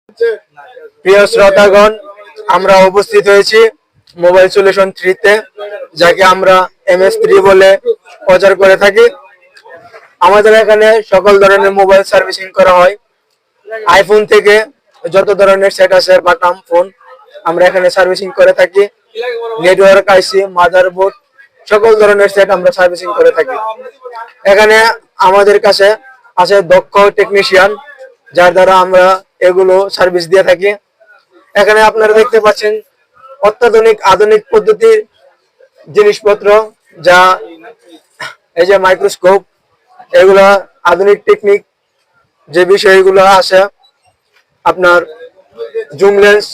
প্রিয় শ্রোতাগণ, আমরা উপস্থিত হয়েছি মোবাইল সলিউশন 3 তে, যাকে আমরা MS3 বলে প্রচার করে থাকি। আমাদের এখানে সকল ধরনের মোবাইল সার্ভিসিং করা হয়। আইফোন থেকে যত ধরনের সেট আছে বাটাম ফোন আমরা এখানে সার্ভিসিং করে থাকি। নেটওয়ার্ক আইসি, মাদারবোর্ড, সকল ধরনের সেট আমরা সার্ভিসিং করে থাকি। এখানে আমাদের কাছে আছে দক্ষ টেকনিশিয়ান, যার দ্বারা আমরা এগুলো সার্ভিস দিয়ে থাকি। এখানে আপনারা দেখতে পাচ্ছেন অত্যাধুনিক আধুনিক পদ্ধতির জিনিসপত্র, যা এই যে মাইক্রোস্কোপ, এগুলা আধুনিক টেকনিক যে বিষয়গুলো আছে, আপনার জুম লেন্স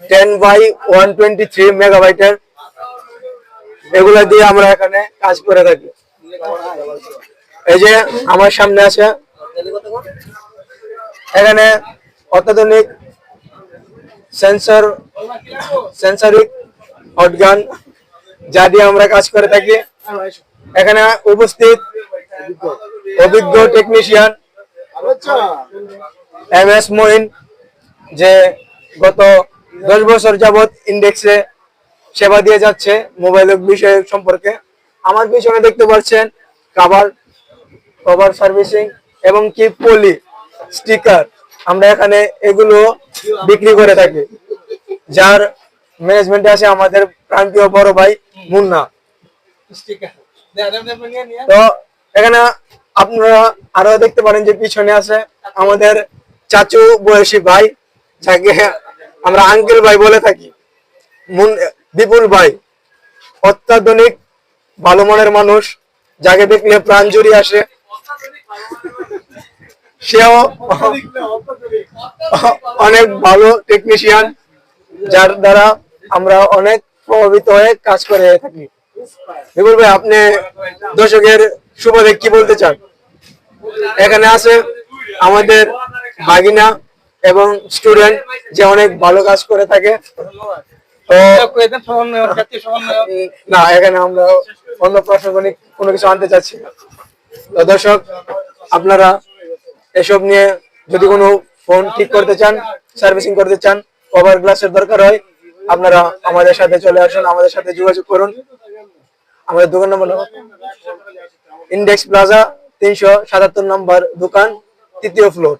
10/123 মেগাবাইটের, এগুলা দিয়ে আমরা এখানে কাজ করে থাকি। এই যে আমার সামনে আছে, এখানে অত্যাধুনিক সেন্সরিক হটগান, যা দিয়ে আমরা কাজ করে থাকি। এখানে উপস্থিত অভিজ্ঞ টেকনিশিয়ান MS মঈন, যে গত 10 বছর যাবৎ ইন্ডেক্সে সেবা দিয়ে যাচ্ছে মোবাইল বিষয় সম্পর্কে। আমার পিছনে দেখতে পাচ্ছেন কভার সার্ভিসিং এবং কি পলি স্টিকার, আমরা এখানে এগুলো বিক্রি করে থাকি, যার ম্যানেজমেন্টে আছে আমাদের প্রান্তীয় বড় ভাই মুন্না। তো এখানে আপনারা আরো দেখতে পারেন যে পিছনে আছে আমাদের চাচু বয়সী ভাই, যাকে আমরা আঙ্কেল ভাই বলে থাকি, বিপুল ভাই। অত্যাধুনিক ভালো মনের মানুষ, যাকে দেখলে প্রাণ জুড়িয়ে আসে। সেও অনেক ভালো টেকনিশিয়ান, যার দ্বারা আমরা অনেক প্রভাবিত হয়ে কাজ করে থাকি। বিপুল ভাই, আপনি দর্শকের সুবাদে কি বলতে চান? এখানে আছে আমাদের ভাগিনা এবং স্টুডেন্ট, যে অনেক ভালো কাজ করে থাকে। তো না, এখানে আমরা অন্য প্রাসঙ্গিক কোনো কিছু আনতে চাচ্ছি না। তো দর্শক, আপনারা এসব নিয়ে যদি কোনো ফোন ঠিক করতে চান, সার্ভিসিং করতে চান, কভার গ্লাসের দরকার হয়, আপনারা আমাদের সাথে চলে আসুন, আমাদের সাথে যোগাযোগ করুন। আমাদের দোকান নম্বর ইন্ডেক্স প্লাজা 377 নম্বর দোকান, 3য় ফ্লোর।